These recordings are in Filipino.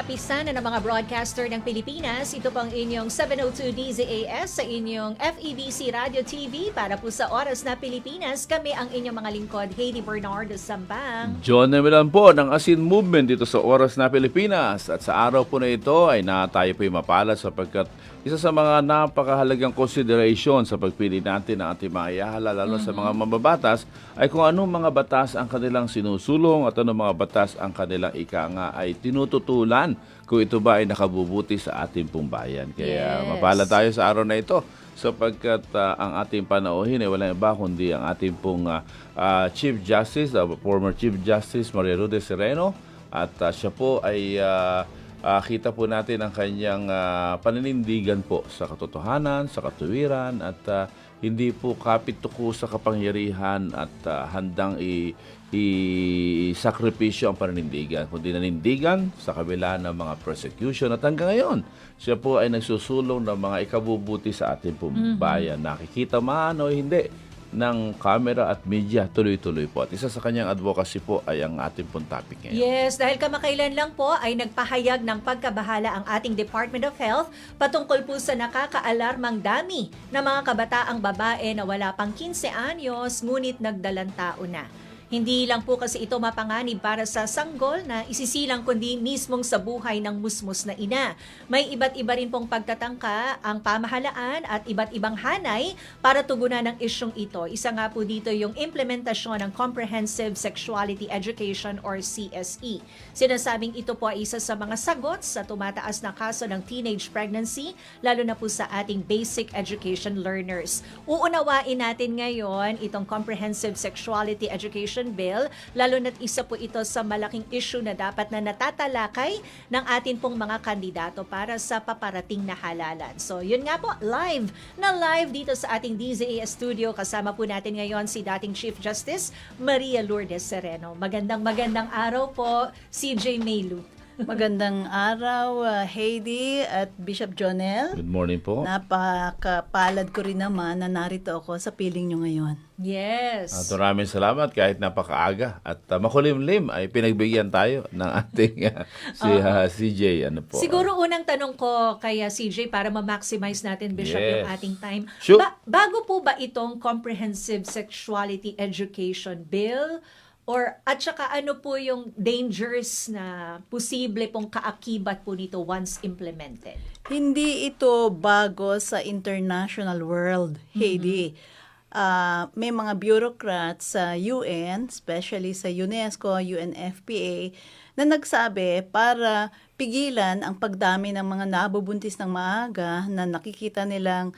kapisanan ng mga broadcaster ng Pilipinas. Ito pang inyong 702 DZAS sa inyong FEBC Radio TV. Para po sa Oras na Pilipinas, kami ang inyong mga lingkod, Hailey Bernardo Sambang. John Nemilan po ng Asin Movement dito sa Oras na Pilipinas. At sa araw po na ito ay tayo po'y mapalad sapagkat isa sa mga napakahalagang consideration sa pagpili natin ng ating mga ihahala, lalo sa mga mababatas, ay kung anong mga batas ang kanilang sinusulong at anong mga batas ang kanilang ay tinututulan kung ito ba ay nakabubuti sa ating pong bayan. Kaya mapalad tayo sa araw na ito sapagkat ang ating panauhin ay walang iba kundi ang ating pong Chief Justice, former Chief Justice Maria Lourdes Sereno, at siya po ay kita po natin ang kanyang paninindigan po sa katotohanan, sa katuwiran, at hindi po kapit-tuko sa kapangyarihan at handang i-sakripisyo ang paninindigan, kundi nanindigan sa kabila ng mga persecution. At hanggang ngayon, siya po ay nagsusulong ng mga ikabubuti sa ating bayan. Nakikita man o hindi ng camera at media, tuloy-tuloy po. At isa sa kanyang advocacy po ay ang ating pong topic ngayon. Yes, dahil kamakailan lang po ay nagpahayag ng pagkabahala ang ating Department of Health patungkol po sa nakakaalarmang dami ng mga kabataang babae na wala pang 15 anyos ngunit nagdalang tao na. Hindi lang po kasi ito mapanganib para sa sanggol na isisilang kundi mismong sa buhay ng musmus na ina. May iba't iba rin pong pagtatangka ang pamahalaan at iba't ibang hanay para tugunan ng isyong ito. Isa nga po dito yung implementasyon ng Comprehensive Sexuality Education or CSE. Sinasabing ito po ay isa sa mga sagot sa tumataas na kaso ng teenage pregnancy, lalo na po sa ating basic education learners. Uunawain natin ngayon itong Comprehensive Sexuality Education Bill, lalo na't isa po ito sa malaking issue na dapat na natatalakay ng atin pong mga kandidato para sa paparating na halalan. So yun nga po, live dito sa ating DZAS studio. Kasama po natin ngayon si dating Chief Justice Maria Lourdes Sereno. Magandang araw po, CJ Maylu. Magandang araw, Heidi at Bishop Jonel. Good morning po. Napakapalad ko rin naman na narito ako sa piling nyo ngayon. Yes. At maraming salamat kahit napakaaga at makulimlim ay pinagbigyan tayo ng ating CJ. Ano po? Siguro unang tanong ko kay CJ para ma-maximize natin, Bishop, yung ating time. Sure. Bago po ba itong Comprehensive Sexuality Education Bill? At saka ano po yung dangers na posible pong kaakibat po nito once implemented? Hindi ito bago sa international world, Heidi. May mga bureaucrats sa UN, especially sa UNESCO, UNFPA, na nagsabi para pigilan ang pagdami ng mga nabubuntis ng maaga na nakikita nilang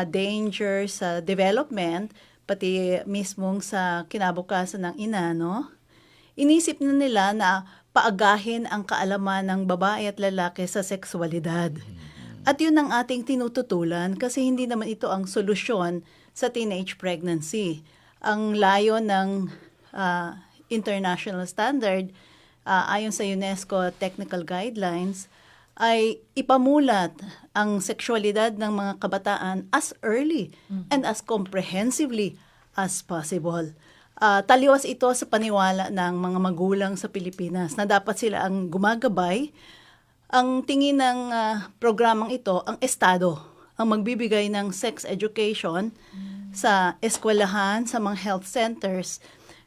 danger sa development, pati mismong sa kinabukasan ng ina, no? Inisip na nila na paagahin ang kaalaman ng babae at lalaki sa sexualidad. At yun ang ating tinututulan kasi hindi naman ito ang solusyon sa teenage pregnancy. Ang layo ng international standard, ayon sa UNESCO Technical Guidelines, ay ipamulat ang sexualidad ng mga kabataan as early and as comprehensively as possible. Taliwas ito sa paniwala ng mga magulang sa Pilipinas na dapat sila ang gumagabay. Ang tingin ng programang ito, ang Estado, ang magbibigay ng sex education sa eskwelahan, sa mga health centers.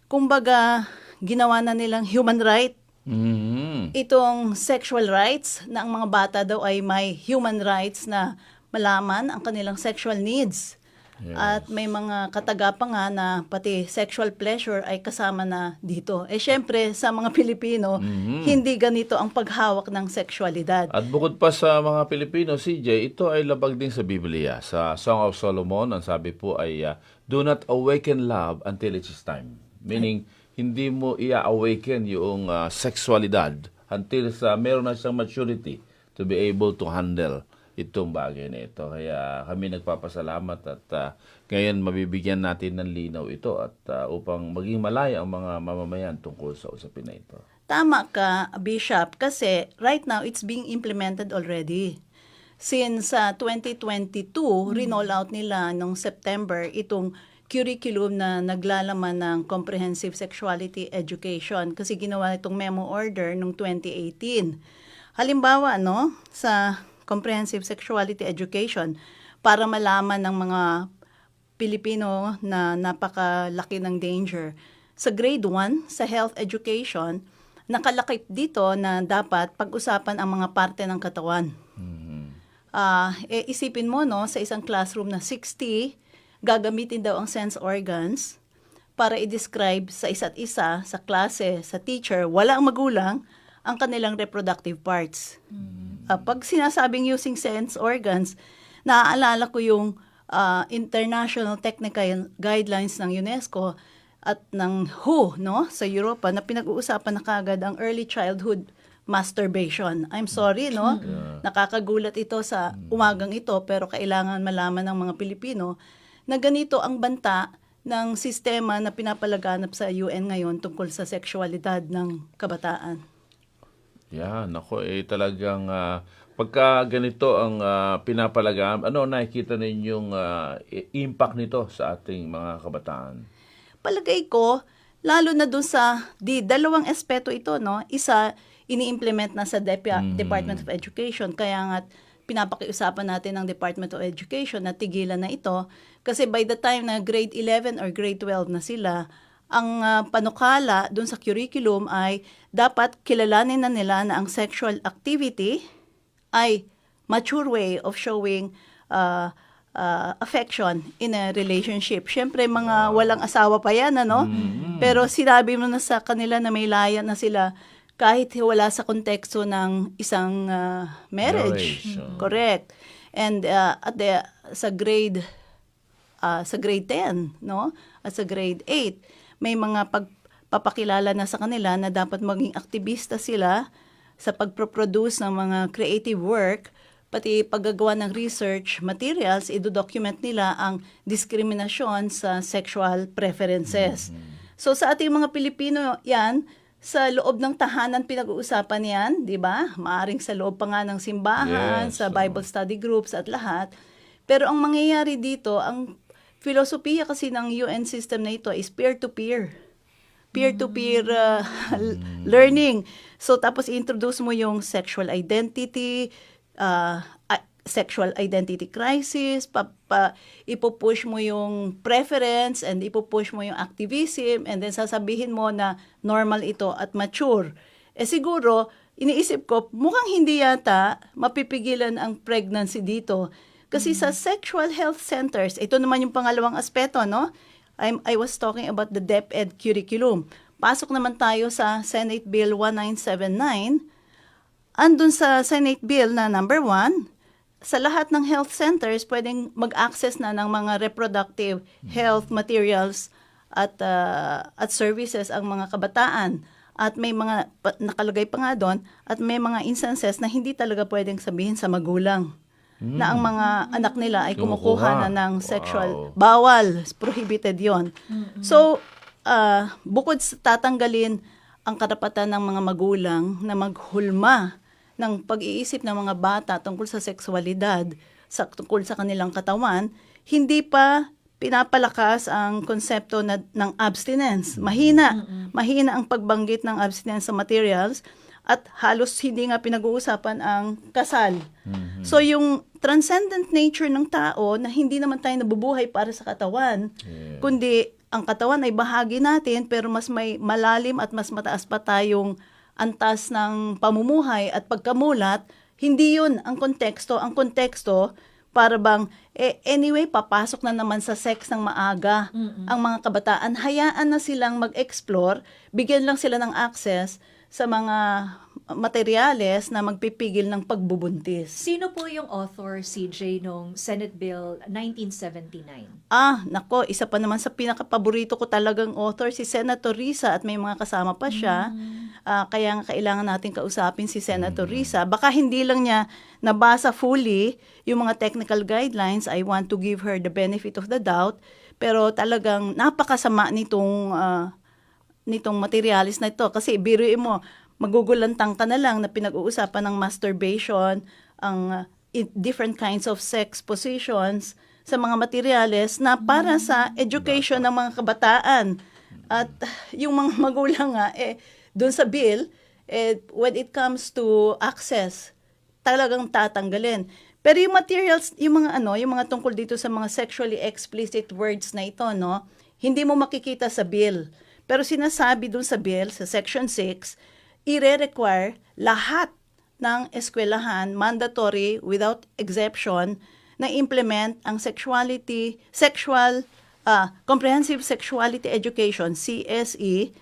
Kumbaga, ginawa na nilang human right. Itong sexual rights na ang mga bata daw ay may human rights na malaman ang kanilang sexual needs. Yes. At may mga kataga pa nga na pati sexual pleasure ay kasama na dito. Syempre sa mga Pilipino, hindi ganito ang paghawak ng sexualidad. At bukod pa sa mga Pilipino, CJ, ito ay labag din sa Biblia. Sa Song of Solomon, ang sabi po ay, do not awaken love until it is time. Meaning, hindi mo i-awaken yung sexualidad until meron na siyang maturity to be able to handle itong bagay na ito. Kaya kami nagpapasalamat at ngayon mabibigyan natin ng linaw ito at upang maging malaya ang mga mamamayan tungkol sa usapin na ito. Tama ka, Bishop, kasi right now it's being implemented already. Since 2022, rinroll out nila noong September itong curriculum na naglalaman ng Comprehensive Sexuality Education kasi ginawa itong memo order noong 2018. Halimbawa, no, sa comprehensive sexuality education, para malaman ng mga Pilipino na napakalaki ng danger. Sa grade 1, sa health education, nakalakip dito na dapat pag-usapan ang mga parte ng katawan. Isipin mo, no, sa isang classroom na 60, gagamitin daw ang sense organs para i-describe sa isa't isa, sa klase, sa teacher, wala ang magulang, ang kanilang reproductive parts. Pag sinasabing using sense organs, naaalala ko yung International Technical Guidelines ng UNESCO at ng WHO, no, sa Europa, na pinag-uusapan na kagad ang early childhood masturbation. I'm sorry, no? Nakakagulat ito sa umagang ito, pero kailangan malaman ng mga Pilipino na ganito ang banta ng sistema na pinapalaganap sa UN ngayon tungkol sa sexualidad ng kabataan. Yan, ako talagang pagka ganito ang pinapalagaan, ano nakikita ninyong impact nito sa ating mga kabataan? Palagay ko, lalo na dun sa dalawang aspeto ito, no? Isa, ini-implement na sa Department of Education, kaya nga pinapakiusapan natin ng Department of Education na tigilan na ito, kasi by the time na grade 11 or grade 12 na sila, ang panukala dun sa curriculum ay dapat kilalanin na nila na ang sexual activity ay mature way of showing affection in a relationship. Siyempre, mga walang asawa pa yan, ano? Pero sinabi mo na sa kanila na may laya na sila kahit wala sa konteksto ng isang marriage. Correct. And sa grade 10, no? At sa grade 8, may mga pagpapakilala na sa kanila na dapat maging aktivista sila sa pagproproduce ng mga creative work, pati paggagawa ng research materials, idodocument nila ang diskriminasyon sa sexual preferences. So sa ating mga Pilipino, yan, sa loob ng tahanan pinag-uusapan yan, di ba? Maaring sa loob pa nga ng simbahan, sa Bible study groups at lahat. Pero ang mangyayari dito, ang filosofiya kasi ng UN system na ito is peer-to-peer. Peer-to-peer learning. So tapos introduce mo yung sexual identity, sexual identity crisis, ipupush mo yung preference and ipupush mo yung activism, and then sasabihin mo na normal ito at mature. Siguro, iniisip ko, mukhang hindi yata mapipigilan ang pregnancy dito. Kasi sa sexual health centers, ito naman yung pangalawang aspeto, no? I was talking about the DepEd curriculum. Pasok naman tayo sa Senate Bill 1979. Andun sa Senate Bill na number 1, sa lahat ng health centers, pwedeng mag-access na ng mga reproductive health materials at services ang mga kabataan. At may mga, nakalagay pa nga doon, at may mga instances na hindi talaga pwedeng sabihin sa magulang na ang mga anak nila ay kumukuha na ng sexual. Bawal, prohibited yon. So, bukod sa tatanggalin ang karapatan ng mga magulang na maghulma ng pag-iisip ng mga bata tungkol sa sexualidad, tungkol sa kanilang katawan, hindi pa pinapalakas ang konsepto ng abstinence. Mahina ang pagbanggit ng abstinence sa materials at halos hindi nga pinag-uusapan ang kasal. So yung transcendent nature ng tao na hindi naman tayo nabubuhay para sa katawan, kundi ang katawan ay bahagi natin pero mas may malalim at mas mataas pa tayong antas ng pamumuhay at pagkamulat, hindi yun ang konteksto. Ang konteksto, para bang, anyway, papasok na naman sa sex ng maaga ang mga kabataan. Hayaan na silang mag-explore, bigyan lang sila ng access sa mga materyales na magpipigil ng pagbubuntis. Sino po yung author, CJ, nung Senate Bill 1979? Nako, isa pa naman sa pinakapaborito ko talagang author, si Senator Risa, at may mga kasama pa siya. Kaya nga kailangan natin kausapin si Senator Risa. Baka hindi lang niya nabasa fully yung mga technical guidelines. I want to give her the benefit of the doubt. Pero talagang napakasama nitong materialis na ito. Kasi biruin mo, magugulantang ka na lang na pinag-uusapan ng masturbation, ang different kinds of sex positions sa mga materyales na para sa education ng mga kabataan. At yung mga magulang nga, doon sa bill, When it comes to access, talagang tatanggalin. Pero yung materials, yung mga tungkol dito sa mga sexually explicit words na ito, no, hindi mo makikita sa bill. Pero sinasabi dun sa bill, sa Section 6, ire-require lahat ng eskwelahan, mandatory, without exception, na implement ang Comprehensive Sexuality Education, CSE,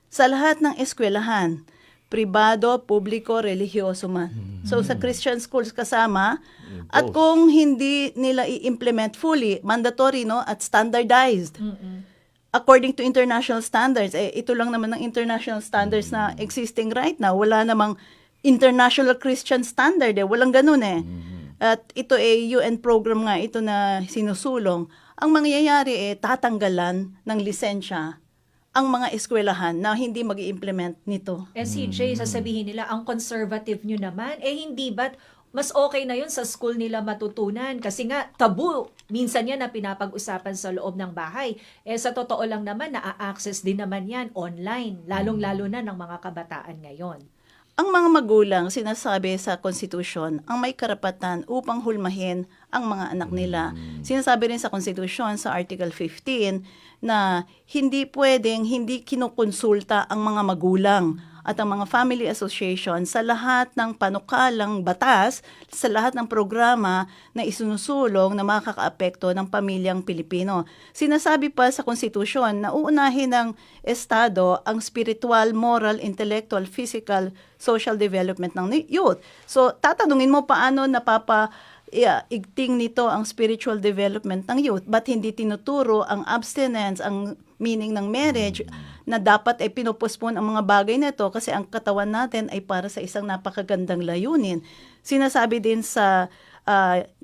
sa lahat ng eskwelahan, pribado, publiko, religyoso man. So sa Christian schools kasama, at kung hindi nila i-implement fully, mandatory, no, at standardized. According to international standards, ito lang naman ang international standards na existing right now. Wala namang international Christian standard, walang ganun At ito UN program nga ito na sinusulong. Ang mangyayari tatanggalan ng lisensya ang mga eskwelahan na hindi mag-i-implement nito. CJ, sasabihin nila, ang conservative nyo naman, hindi ba't mas okay na yun sa school nila matutunan? Kasi nga, tabu, minsan yan na pinapag-usapan sa loob ng bahay. Sa totoo lang naman, na-access din naman yan online, lalong-lalo na ng mga kabataan ngayon. Ang mga magulang, sinasabi sa konstitusyon, ang may karapatan upang hulmahin ang mga anak nila. Sinasabi rin sa konstitusyon, sa Article 15, na hindi kinukonsulta ang mga magulang at ang mga family association sa lahat ng panukalang batas, sa lahat ng programa na isinusulong na makakaapekto ng pamilyang Pilipino. Sinasabi pa sa konstitusyon na uunahin ng Estado ang spiritual, moral, intellectual, physical, social development ng youth. So, tatanungin mo paano igting nito ang spiritual development ng youth. Ba't hindi tinuturo ang abstinence, ang meaning ng marriage, na dapat ay pinupospon ang mga bagay na ito kasi ang katawan natin ay para sa isang napakagandang layunin. Sinasabi din sa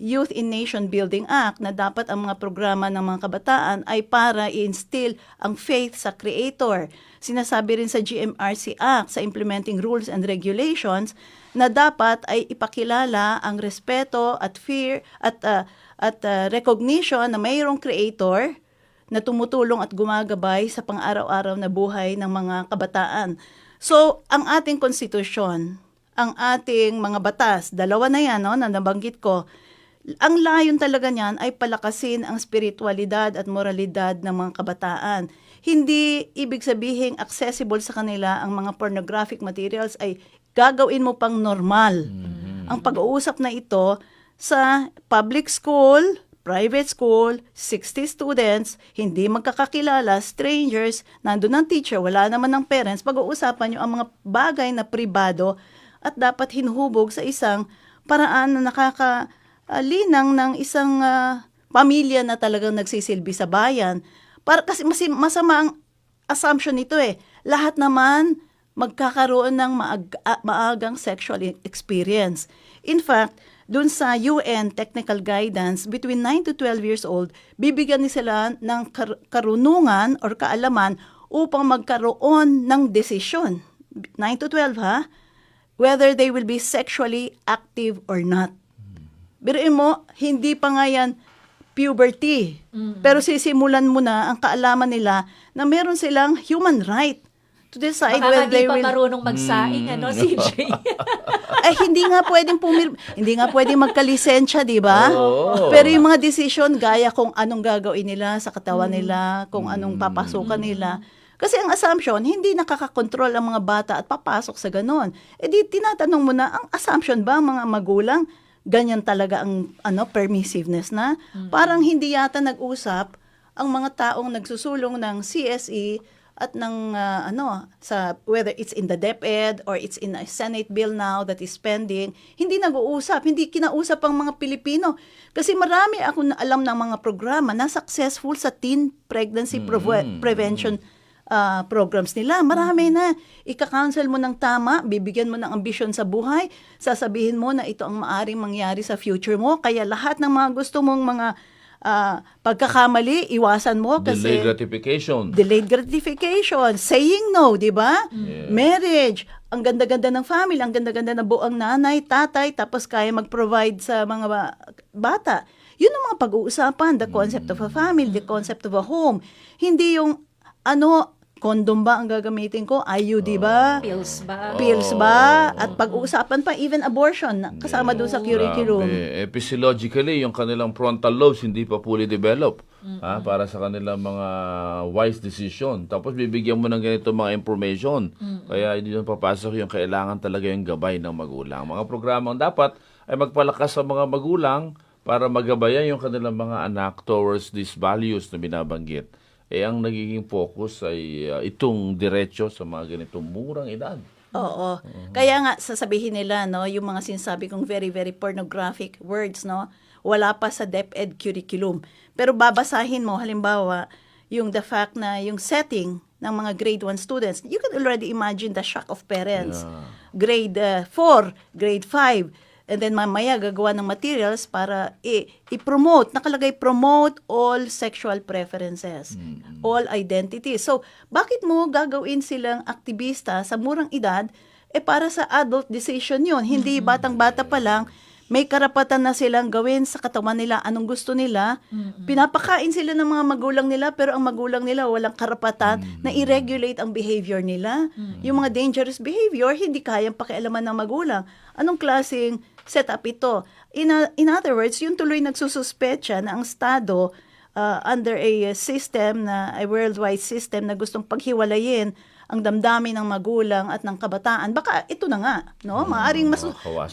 Youth in Nation Building Act na dapat ang mga programa ng mga kabataan ay para i-instill ang faith sa Creator. Sinasabi rin sa GMRC Act, sa Implementing Rules and Regulations, na dapat ay ipakilala ang respeto at fear at recognition na mayroong Creator na tumutulong at gumagabay sa pang-araw-araw na buhay ng mga kabataan. So, ang ating konstitusyon, ang ating mga batas, dalawa na yan na nabanggit ko, ang layon talaga niyan ay palakasin ang spiritualidad at moralidad ng mga kabataan. Hindi ibig sabihin accessible sa kanila ang mga pornographic materials ay gagawin mo pang normal. Ang pag-uusap na ito sa public school, private school, 60 students, hindi magkakakilala, strangers, nandun ang teacher, wala naman ng parents, pag-uusapan nyo ang mga bagay na pribado at dapat hinuhubog sa isang paraan na nakakalinang ng isang pamilya na talagang nagsisilbi sa bayan. Kasi masama ang assumption nito Lahat naman magkakaroon ng maagang sexual experience. In fact, dun sa UN technical guidance, between 9 to 12 years old, bibigyan ni sila ng karunungan or kaalaman upang magkaroon ng desisyon. 9 to 12 whether they will be sexually active or not. Biruin mo, hindi pa nga yan puberty. Pero sisimulan mo na ang kaalaman nila na meron silang human right to decide whether they will... Baka marunong magsaing, CJ? Hindi nga pwedeng magkalisensya, di ba? Pero yung mga decision, gaya kung anong gagawin nila sa katawan nila, kung anong papasukan nila. Kasi ang assumption, hindi nakakakontrol ang mga bata at papasok sa ganon. Di tinatanong mo na, ang assumption ba mga magulang, ganyan talaga ang permissiveness na? Parang hindi yata nag-usap ang mga taong nagsusulong ng CSE at ng sa whether it's in the DepEd or it's in a Senate bill now that is pending, hindi nag-uusap, hindi kinausap ang mga Pilipino. Kasi marami ako alam ng mga programa na successful sa teen pregnancy prevention programs nila. Marami na. Ika-counsel mo ng tama, bibigyan mo ng ambisyon sa buhay, sasabihin mo na ito ang maaring mangyari sa future mo. Kaya lahat ng mga gusto mong mga pagkakamali, iwasan mo kasi... Delayed gratification. Saying no, di ba? Yeah. Marriage. Ang ganda-ganda ng family, ang ganda-ganda ng buong nanay, tatay, tapos kaya mag-provide sa mga bata. Yun ang mga pag-uusapan, the concept of a family, the concept of a home. Hindi yung condom ba ang gagamitin ko? IUD ba? Pills ba? Pills ba? At pag-uusapan pa even abortion kasama doon sa curriculum. Grabe. Physiologically, yung kanilang frontal lobes hindi pa fully developed para sa kanilang mga wise decision. Tapos bibigyan mo ng ganito mga information. Kaya hindi doon papasok yung kailangan talaga yung gabay ng magulang. Mga programang dapat ay magpalakas sa mga magulang para magabayan yung kanilang mga anak towards these values na binabanggit. Ang nagiging focus ay itong diretso sa mga ganitong murang edad. Oo. Kaya nga sasabihin nila, no, yung mga sinasabi kong very very pornographic words, no, wala pa sa DepEd curriculum. Pero babasahin mo halimbawa yung the fact na yung setting ng mga grade 1 students, you can already imagine the shock of parents. Grade 4, grade 5, and then mamaya gagawa ng materials para i-promote, nakalagay promote all sexual preferences, all identities. So, bakit mo gagawin silang aktivista sa murang edad? Para sa adult decision yun. Hindi batang-bata pa lang, may karapatan na silang gawin sa katawan nila anong gusto nila. Pinapakain sila ng mga magulang nila, pero ang magulang nila walang karapatan na i-regulate ang behavior nila. Yung mga dangerous behavior, hindi kayang pakialaman ng magulang. Anong klaseng setup ito? In other words, yung tuloy nagsususpecha na ang Estado under a system, a worldwide system na gustong paghiwalayin ang damdamin ng magulang at ng kabataan, baka ito na nga, no? Maaring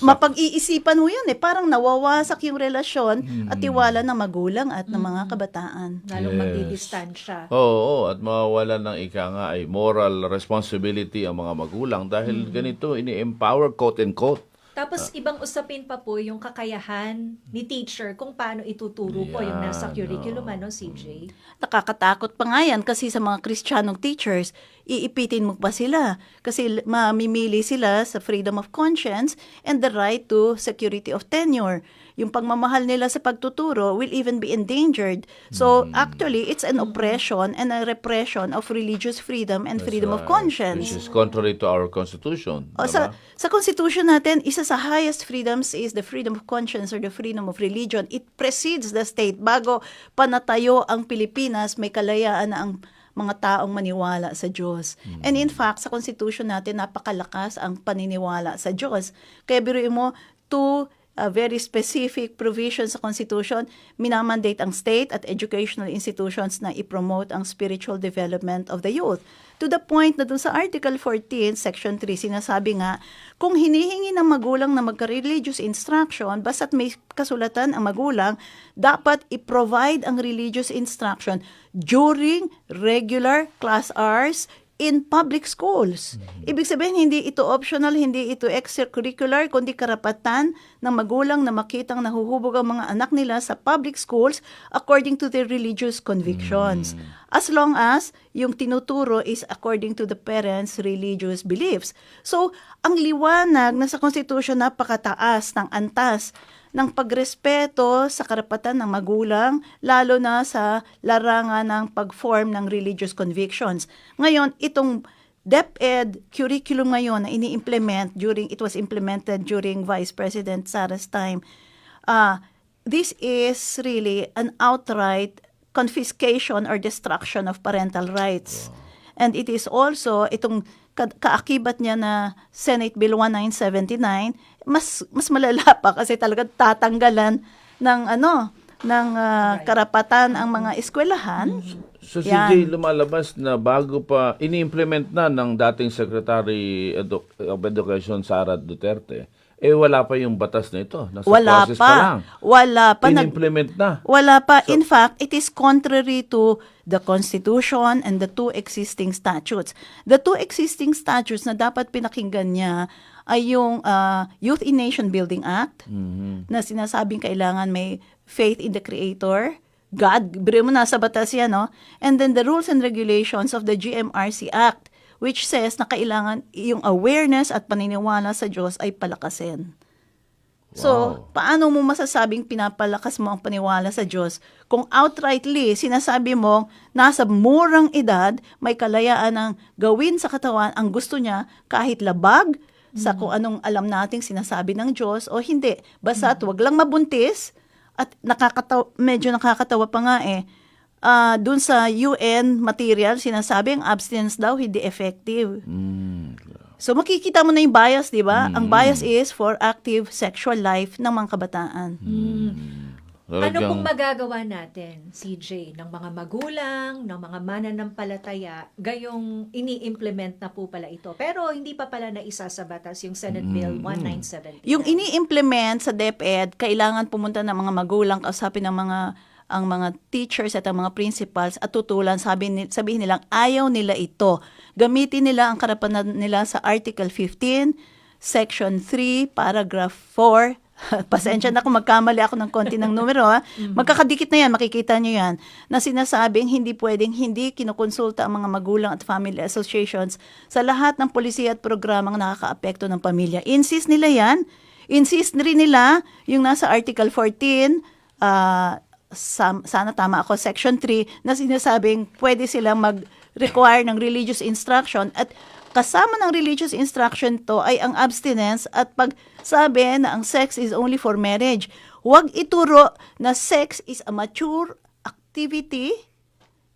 mapag-iisipan mo yun parang nawawasak yung relasyon at tiwala ng magulang at ng mga kabataan. Lalong magdidistansya. Oo, at mawawalan ng nga ay moral responsibility ang mga magulang dahil ganito, ini-empower, quote-unquote. Tapos ibang usapin pa po yung kakayahan ni teacher kung paano ituturo po yung nasa curriculum, CJ? Nakakatakot pa nga yan kasi sa mga Kristiyanong teachers, iipitin mo pa sila kasi mamimili sila sa freedom of conscience and the right to security of tenure. Yung pagmamahal nila sa pagtuturo will even be endangered. So actually, it's an oppression and a repression of religious freedom and freedom of conscience. Which is contrary to our Constitution. Sa Constitution natin, isa sa highest freedoms is the freedom of conscience or the freedom of religion. It precedes the state. Bago panatayo ang Pilipinas, may kalayaan na ang mga taong maniwala sa Diyos. And in fact, sa Constitution natin, napakalakas ang paniniwala sa Diyos. Kaya biruin mo, very specific provisions sa Constitution, minamandate ang state at educational institutions na i-promote ang spiritual development of the youth. To the point na dun sa Article 14, Section 3, sinasabi nga, kung hinihingi ng magulang na magka-religious instruction, basta't may kasulatan ang magulang, dapat i-provide ang religious instruction during regular class hours in public schools. Ibig sabihin, hindi ito optional, hindi ito extracurricular, kundi karapatan ng magulang na makitang nahuhubog ang mga anak nila sa public schools according to their religious convictions. As long as yung tinuturo is according to the parents' religious beliefs. So, ang liwanag na sa Constitution napakataas ng antas ng pagrespeto sa karapatan ng magulang, lalo na sa larangan ng pag-form ng religious convictions. Ngayon, itong DepEd curriculum ngayon na ini-implement it was implemented during Vice President Sara's time, this is really an outright confiscation or destruction of parental rights. And it is also, itong kaakibat niya na Senate Bill 1979, mas malala pa kasi talagang tatanggalan ng karapatan ang mga eskwelahan. So CJ, lumalabas na bago pa ini-implement na ng dating Secretary of Education Sara Duterte, wala pa yung batas na ito. Nasa process pa lang. Wala pa. In-implement na. Wala pa. In fact, it is contrary to the Constitution and the two existing statutes. The two existing statutes na dapat pinakinggan niya ay yung Youth in Nation Building Act na sinasabing kailangan may faith in the Creator, God, biro mo nasa batas yan, no? And then the rules and regulations of the GMRC Act, which says na kailangan yung awareness at paniniwala sa Diyos ay palakasin. So, paano mo masasabing pinapalakas mo ang paniwala sa Diyos kung outrightly sinasabi mo nasa murang edad may kalayaan ng gawin sa katawan ang gusto niya kahit labag sa kung anong alam nating sinasabi ng Diyos o hindi. Basta't wag lang mabuntis at medyo nakakatawa pa nga dun sa UN material, sinasabi ang abstinence daw hindi effective. So makikita mo na yung bias, di ba? Ang bias is for active sexual life ng mga kabataan. Ano pong magagawa natin, CJ, ng mga magulang, ng mga mananampalataya, gayong ini-implement na po pala ito. Pero hindi pa pala naisa sa batas yung Senate Bill 1970. Yung ini-implement sa DepEd, kailangan pumunta ng mga magulang, kausapin ng ang mga teachers at ang mga principals at tutulan, sabihin nilang ayaw nila ito. Gamitin nila ang karapatan nila sa Article 15, Section 3, Paragraph 4. Pasensya na kung magkamali ako ng konti ng numero. Magkakadikit na yan, makikita nyo yan, na sinasabing hindi pwedeng hindi kinukonsulta ang mga magulang at family associations sa lahat ng polisiya at programang nakakaapekto ng pamilya. Insist nila yan. Insist rin nila yung nasa Article 14, sana tama ako, Section 3, na sinasabing pwede silang mag-require ng religious instruction at kasama ng religious instruction to ay ang abstinence at pagsabi na ang sex is only for marriage. Huwag ituro na sex is a mature activity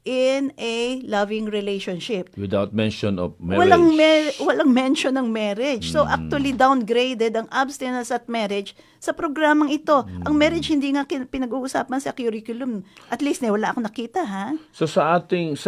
in a loving relationship. Without mention of marriage. Walang mention ng marriage. So actually downgraded ang abstinence at marriage sa programang ito. Ang marriage hindi nga pinag-uusapan sa curriculum. At least wala akong nakita, ha? So sa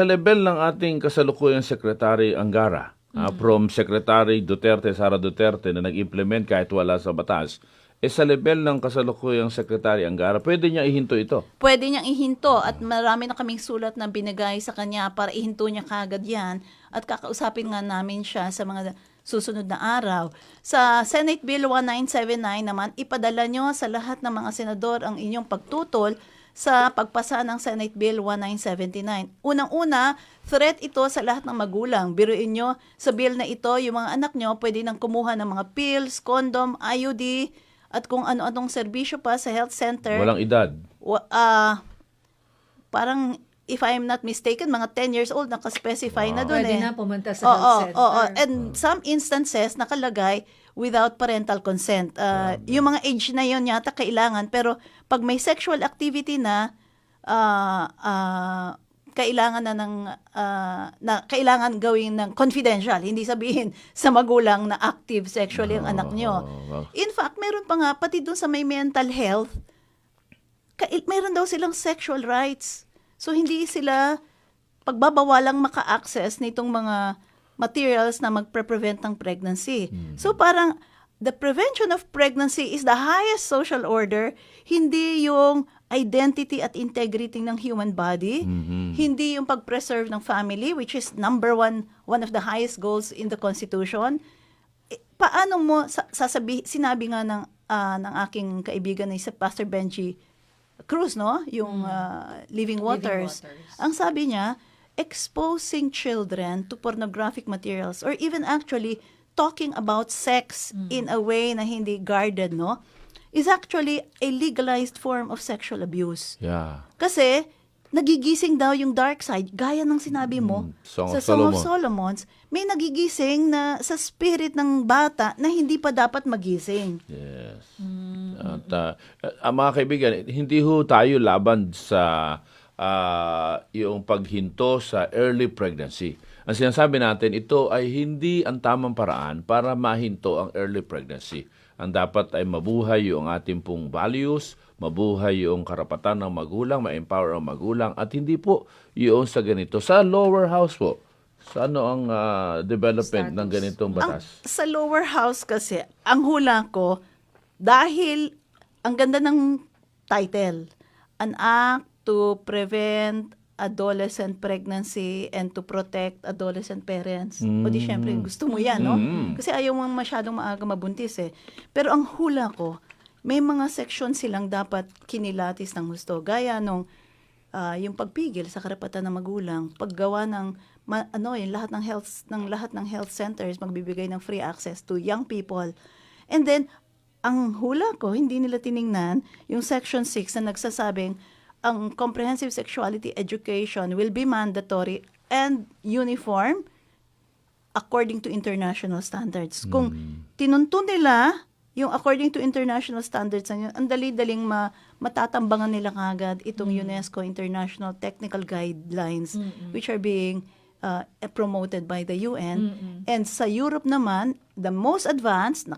level ng ating kasalukuyang Secretary Angara, from Secretary Sara Duterte na nag-implement kahit wala sa batas, sa level ng kasalukuyang Secretary Angara, pwede niya ihinto ito? Pwede niyang ihinto at marami na kaming sulat na binigay sa kanya para ihinto niya kagad yan at kakausapin nga namin siya sa mga susunod na araw. Sa Senate Bill 1979 naman, ipadala niyo sa lahat ng mga senador ang inyong pagtutol sa pagpasa ng Senate Bill 1979. Unang-una, threat ito sa lahat ng magulang. Biruin nyo, sa bill na ito, yung mga anak nyo pwede nang kumuha ng mga pills, condom, IUD, at kung ano-anong serbisyo pa sa health center. Walang edad? Parang, if I'm not mistaken, mga 10 years old, nakaspecify na doon Pwede na pumunta sa health center. And some instances, nakalagay, without parental consent. Yung mga age na yon yata kailangan, pero pag may sexual activity na, kailangan kailangan gawin ng confidential, hindi sabihin sa magulang na active sexually ang anak nyo. In fact, meron pa nga, pati dun sa may mental health, meron daw silang sexual rights. So, hindi sila pagbabawalang maka-access nitong mga materials na magpre-prevent ng pregnancy. So parang the prevention of pregnancy is the highest social order, hindi yung identity at integrity ng human body, hindi yung pag-preserve ng family, which is one of the highest goals in the Constitution. Paano mo sinabi nga ng aking kaibigan na si Pastor Benji Cruz, no? Yung Living Waters. Ang sabi niya, exposing children to pornographic materials or even actually talking about sex in a way na hindi guarded, no, is actually a legalized form of sexual abuse. Yeah. Kasi nagigising daw yung dark side, gaya ng sinabi mo Song sa of Song of Solomon. Solomon, may nagigising na sa spirit ng bata na hindi pa dapat magising. Yes. At mga kaibigan, hindi ho tayo laban sa yung paghinto sa early pregnancy. Ang sinasabi natin, ito ay hindi ang tamang paraan para mahinto ang early pregnancy. Ang dapat ay mabuhay yung ating pong values, mabuhay yung karapatan ng magulang, ma-empower ang magulang, at hindi po yung sa ganito. Sa lower house po, sa ano ang development ng ganitong batas? Sa lower house kasi, ang hula ko, dahil ang ganda ng title, An Act to Prevent Adolescent Pregnancy and to Protect Adolescent Parents. O di syempre, gusto mo yan, no? Kasi ayaw mo masyadong maaga mabuntis eh. Pero ang hula ko, may mga section silang dapat kinilatis ng gusto. Gaya nung yung pagpigil sa karapatan ng magulang, paggawa ng yung lahat ng health centers magbibigay ng free access to young people. And then ang hula ko, hindi nila tiningnan yung section 6 na nagsasabing ang comprehensive sexuality education will be mandatory and uniform according to international standards. Kung tinuntun nila yung according to international standards na yun, ang dali-daling matatambangan nila kagad itong UNESCO International Technical Guidelines which are being promoted by the UN. And sa Europe naman, the most advanced,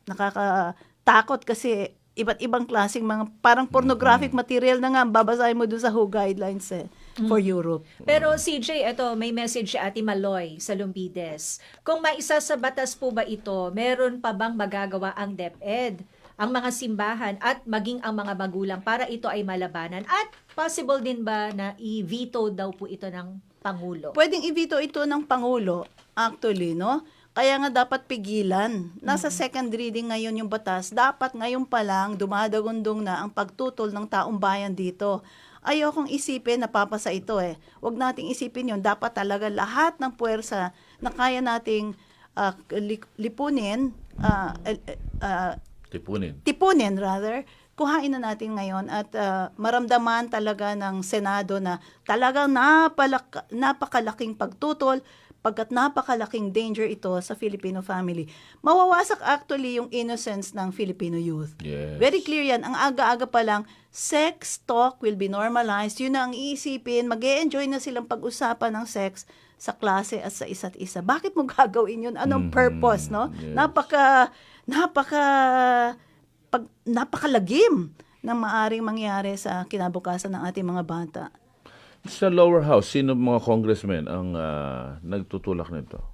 nakakatakot kasi iba't ibang klaseng mga parang pornographic material na nga babasahin mo dun sa WHO guidelines for Europe. Pero CJ, ito, may message si Ate Maloy sa Lumpides. Kung maisa sa batas po ba ito, meron pa bang magagawa ang DepEd, ang mga simbahan at maging ang mga magulang para ito ay malabanan? At possible din ba na i-veto daw po ito ng Pangulo? Pwedeng i-veto ito ng Pangulo, actually, no? Kaya nga dapat pigilan. Nasa second reading ngayon yung batas. Dapat ngayon pa lang dumadagundong na ang pagtutol ng taong bayan dito. Ayokong isipin na papasa ito eh. Huwag nating isipin yun. Dapat talaga lahat ng puwersa na kaya nating tipunin rather, kuhain na natin ngayon at maramdaman talaga ng Senado na talagang napakalaking pagtutol pagkat napakalaking danger ito sa Filipino family. Mawawasak actually yung innocence ng Filipino youth. Yes. Very clear yan. Ang aga-aga pa lang, sex talk will be normalized. Yun na ang iisipin. Mag-e-enjoy na silang pag-usapan ng sex sa klase at sa isa't isa. Bakit mo gagawin yun? Anong purpose, no? Yes. Napakalagim na maaring mangyari sa kinabukasan ng ating mga bata. Sa lower house, sino mga congressmen ang nagtutulak nito?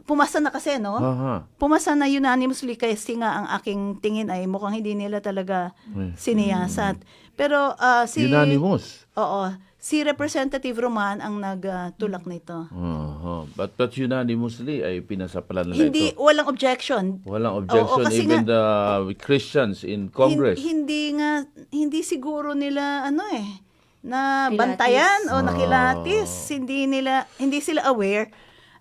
Pumasa na kasi, no? Aha. Pumasa na unanimously kasi nga ang aking tingin ay mukhang hindi nila talaga siniyasat. Pero Unanimous? Oo. Si Representative Roman ang nagtulak nito. But unanimously ay pinasa pala nila Hindi, ito. walang objection. Walang objection, kasi even the Christians in Congress. Hindi siguro nila na Kilatis. bantayan o nakilatis. Hindi sila aware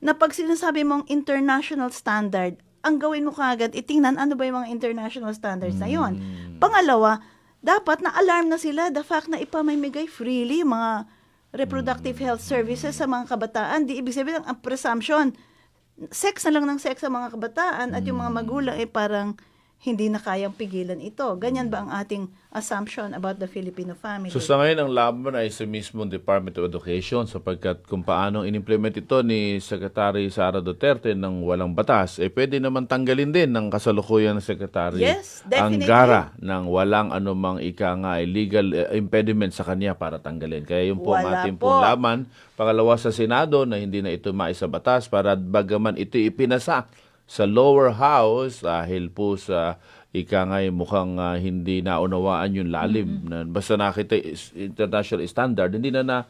na pag sinasabi mong international standard, ang gawin mo kagad, itingnan ano ba yung mga international standards na yon. Pangalawa, dapat na-alarm na sila the fact na ipamimigay freely yung mga reproductive health services sa mga kabataan. Di ibig sabihin ang presumption, sex na lang ng sex sa mga kabataan at yung mga magulang parang hindi na kayang pigilan ito. Ganyan ba ang ating assumption about the Filipino family? So sa ngayon, ang laban ay sa mismong Department of Education sapagkat kung paano in-implement ito ni Secretary Sara Duterte ng walang batas, pwede naman tanggalin din ng kasalukuyan ng Secretary Yes, definitely. Angara ng walang anumang legal impediment sa kanya para tanggalin. Kaya yun po ang Wala ating po. pong laban. Pangalawa sa Senado na hindi na ito maisa batas para bagaman ito ipinasa sa lower house dahil po sa mukhang hindi naunawaan yung lalim. Basta nakita international standard, hindi na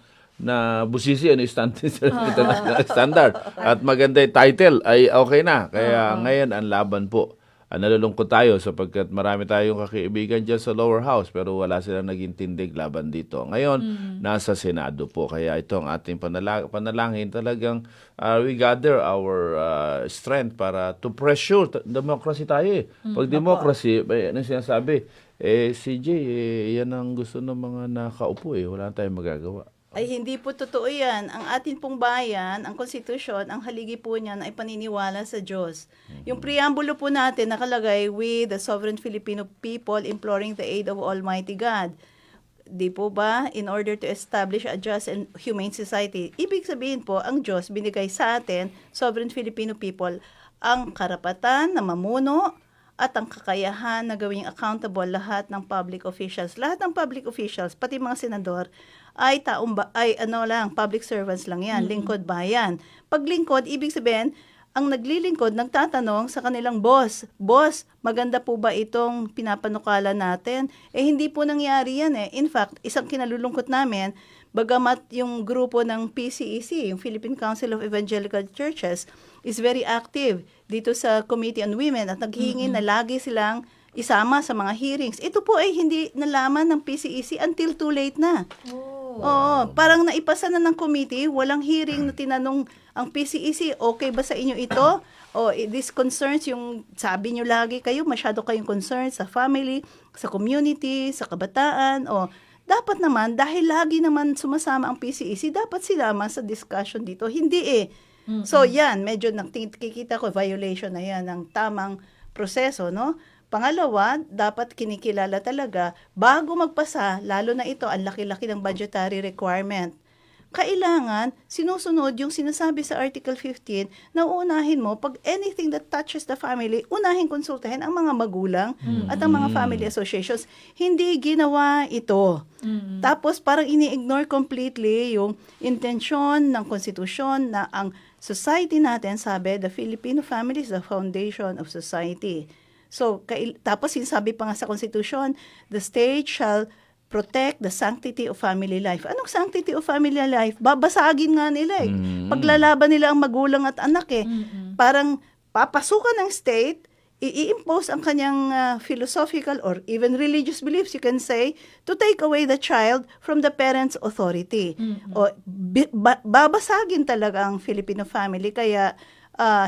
busisi international standard. At maganda yung title ay okay na. Kaya ngayon ang laban po. Nalulungkot tayo sapagkat marami tayong kakaibigan dyan sa lower house pero wala silang naging tindig laban dito. Ngayon, nasa Senado po. Kaya ito ang ating panalangin. Talagang we gather our strength para to pressure. Democracy tayo eh. Pag democracy, ano sinasabi? CJ, yan ang gusto ng mga nakaupo eh. Wala tayong magagawa. Ay hindi po totoo yan. Ang atin pong bayan, ang konstitusyon, ang haligi po niyan ay paniniwala sa Diyos. Yung preambulo po natin nakalagay, "We, the sovereign Filipino people, imploring the aid of Almighty God." Di po ba? In order to establish a just and humane society. Ibig sabihin po, ang Diyos binigay sa atin, sovereign Filipino people, ang karapatan na mamuno at ang kakayahan na gawing accountable lahat ng public officials. Lahat ng public officials, pati mga senador, ay public servants lang yan, lingkod bayan. Pag lingkod, ibig sabihin, ang naglilingkod nagtatanong sa kanilang boss, maganda po ba itong pinapanukala natin? Hindi po nangyari yan eh. In fact, isang kinalulungkot namin, bagamat yung grupo ng PCEC, yung Philippine Council of Evangelical Churches, is very active dito sa Committee on Women at naghihingi na lagi silang isama sa mga hearings. Ito po ay hindi nalaman ng PCEC until too late na. Oo, parang naipasa na ng committee, walang hearing na tinanong ang PCEC, okay ba sa inyo ito? This concerns yung, sabi nyo lagi kayo, masyado kayong concerned sa family, sa community, sa kabataan, dapat naman, dahil lagi naman sumasama ang PCEC, dapat sinama sa discussion dito. Hindi eh. So yan, medyo nakikita ko, violation na yan ng tamang proseso, no? Pangalawa, dapat kinikilala talaga bago magpasa, lalo na ito, ang laki-laki ng budgetary requirement. Kailangan sinusunod yung sinasabi sa Article 15 na uunahin mo, pag anything that touches the family, unahin konsultahin ang mga magulang at ang mga family associations. Hindi ginawa ito. Tapos parang ini-ignore completely yung intensyon ng konstitusyon na ang society natin, sabi, the Filipino family is the foundation of society. So, tapos sinasabi pa nga sa konstitusyon, the state shall protect the sanctity of family life. Anong sanctity of family life? Babasagin nga nila eh. Paglalaban nila ang magulang at anak eh. Parang papasukan ng state, i-impose ang kanyang philosophical or even religious beliefs, you can say, to take away the child from the parent's authority. O, babasagin talaga ang Filipino family. Kaya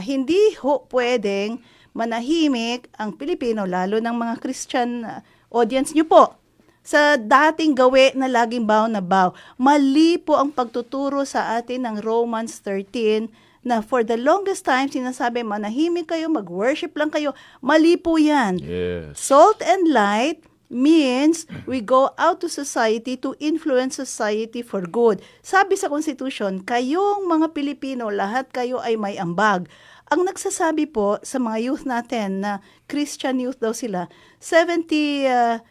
hindi pwedeng manahimik ang Pilipino, lalo ng mga Christian audience nyo po, sa dating gawi na laging baw na baw. Mali po ang pagtuturo sa atin ng Romans 13 na for the longest time sinasabi manahimik kayo, mag-worship lang kayo. Mali po yan. Yes. Salt and light means we go out to society to influence society for good. Sabi sa Constitution, kayong mga Pilipino, lahat kayo ay may ambag. Ang nagsasabi po sa mga youth natin na Christian youth daw sila, 76%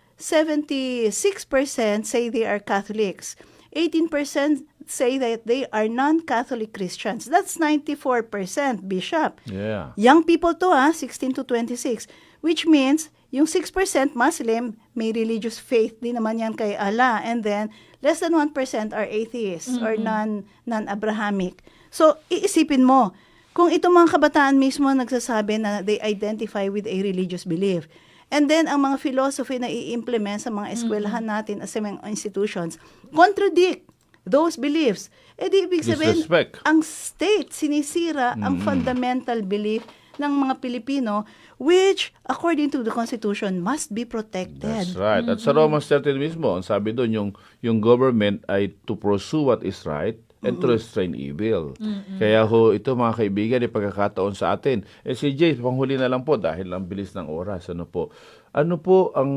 say they are Catholics. 18% say that they are non-Catholic Christians. That's 94%, Bishop. Yeah. Young people to 16 to 26. Which means, yung 6% Muslim, may religious faith din naman yan kay Allah. And then, less than 1% are atheists or non-Abrahamic. So, iisipin mo, kung itong mga kabataan mismo nagsasabi na they identify with a religious belief, and then, ang mga philosophy na i-implement sa mga eskwelahan natin as mga institutions, contradict those beliefs. Eh di ibig sabihin, Disrespect. ang state sinisira ang fundamental belief ng mga Pilipino, which, according to the Constitution, must be protected. That's right. At sa Romans 13 mismo, ang sabi doon, yung government ay to pursue what is right and to restrain evil. Kaya ito mga kaibigan, pagkakataon sa atin. Si Jay, panghuli na lang po dahil ang bilis ng oras. Ano po ang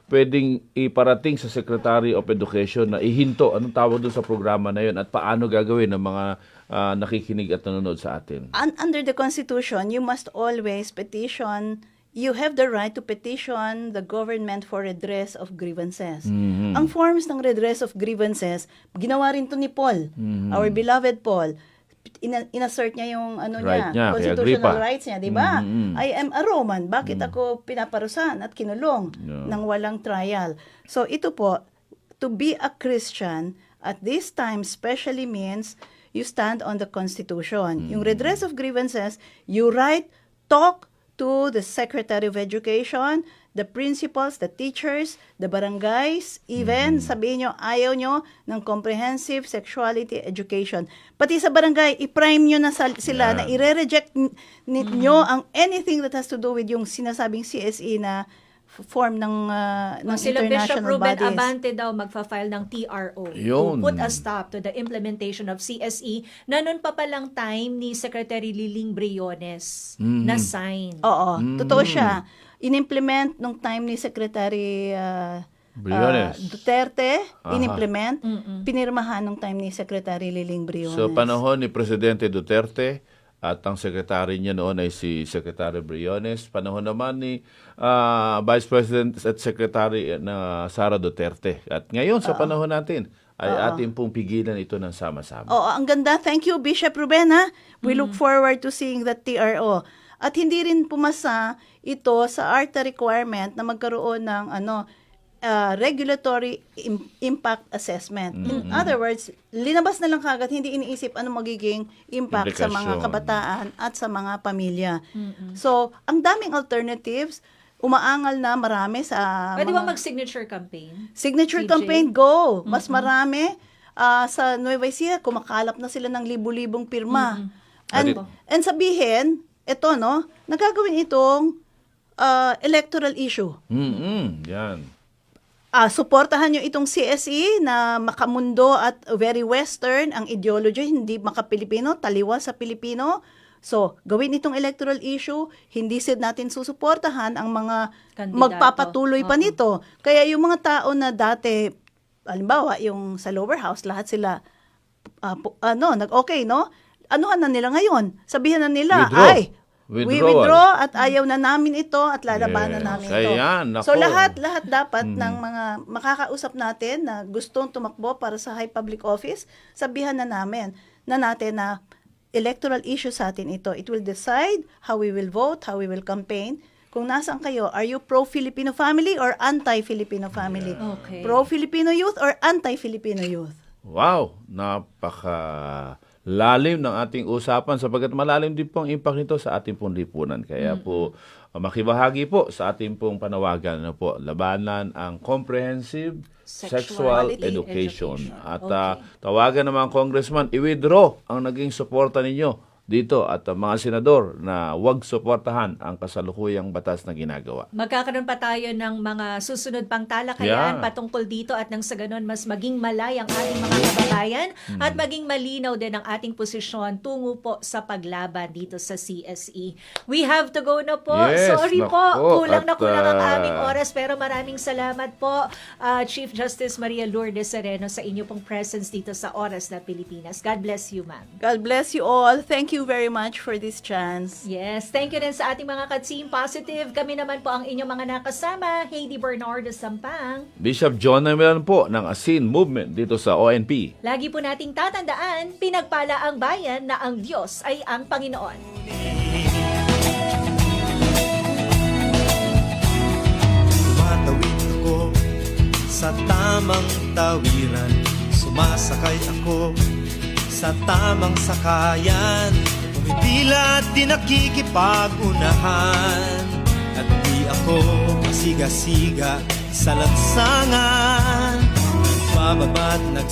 pwedeng iparating sa Secretary of Education na ihinto? Anong tawag doon sa programa na yun? At paano gagawin ng mga nakikinig at nanonood sa atin? Under the Constitution, you must always petition. You have the right to petition the government for redress of grievances. Ang forms ng redress of grievances, ginawa rin to ni Paul, our beloved Paul. Inassert niya yung Right niya, kay constitutional Agrippa. rights niya, di ba? I am a Roman, bakit ako pinaparusahan at kinulong ng walang trial? So ito po, to be a Christian at this time especially means you stand on the Constitution. Yung redress of grievances, you talk to the Secretary of Education, the principals, the teachers, the barangays, even sabihin nyo, ayaw nyo ng comprehensive sexuality education. Pati sa barangay, i-prime nyo na sila na i-reject nyo ang anything that has to do with yung sinasabing CSE na form ng Sila Bishop international Ruben bodies. Abante daw magfa-file ng TRO Yun. to put a stop to the implementation of CSE na noon pa palang time ni Secretary Liling Briones na sign. Oo, totoo siya. In-implement nung time ni Secretary Briones. Duterte, in-implement, pinirmahan nung time ni Secretary Liling Briones. So, panahon ni Presidente Duterte at ang sekretary niya noon ay si Secretary Briones. Panahon naman ni Vice President at Secretary na Sara Duterte. At ngayon, sa panahon natin, ay ating pong pigilan ito ng sama-sama. Oo, ang ganda. Thank you, Bishop Ruben. We look forward to seeing that TRO. At hindi rin pumasa ito sa ARTA requirement na magkaroon ng regulatory impact assessment. In other words, linabas na lang kagad, hindi iniisip ano magiging impact sa mga Implikasyon. kabataan at sa mga pamilya. So, ang daming alternatives, umaangal na marami sa Pwede ba mga mag-signature campaign? signature CJ? campaign, go! Mas marami. Sa Nueva Ecija, kumakalap na sila ng libu-libong pirma. And sabihin, ito, nagagawin itong electoral issue. Yan. Suportahan nyo itong CSE na makamundo at very Western ang ideology, hindi maka-Pilipino, taliwa sa Pilipino. So, gawin itong electoral issue, hindi natin susuportahan ang mga Kandidato. magpapatuloy pa Oo. nito. Kaya yung mga tao na dati, halimbawa, yung sa lower house, lahat sila, nag-okay, no? Anuhan na nila ngayon? Sabihan na nila, Withdraw. we Withdrawal. withdraw at ayaw na namin ito at lalabanan Yes. namin ito. Ayan, nako. So lahat dapat ng mga makakausap natin na gustong tumakbo para sa high public office, sabihan na natin na electoral issue sa atin ito. It will decide how we will vote, how we will campaign. Kung nasaan kayo, are you pro-Filipino family or anti-Filipino family? Okay. Pro-Filipino youth or anti-Filipino youth? Wow, napaka lalim ng ating usapan sapagkat malalim din po ang impact nito sa ating pong lipunan. Kaya po, makibahagi po sa ating pong panawagan na po, labanan ang comprehensive sexual Sexuality education. education. At Okay. tawagan ng mga congressman, i-withdraw ang naging suporta ninyo dito at mga senador na huwag suportahan ang kasalukuyang batas na ginagawa. Magkakaroon pa tayo ng mga susunod pang talakayan Yeah. patungkol dito at nang sa ganun mas maging malay ang ating mga kababayan at maging malinaw din ang ating posisyon tungo po sa paglaban dito sa CSE. We have to go na po. Yes, Sorry nako. po. Kulang na At, kulang ang aming oras pero maraming salamat po Chief Justice Maria Lourdes Sereno sa inyo pong presence dito sa Oras na Pilipinas. God bless you, ma'am. God bless you all. Thank you very much for this chance. Yes, thank you din sa ating mga ka-Team Positive. Kami naman po ang inyong mga nakasama, Heidi Bernardo Sampang. Bishop John Namelan po ng Asin Movement dito sa ONP. Lagi po nating tatandaan, pinagpala ang bayan na ang Diyos ay ang Panginoon. Tumatawid ako sa tamang tawiran, sumasakay ako sa tamang sakayan, pumipila at di nakikipag-unahan, at di ako masiga-siga sa lansangan, nagbababa't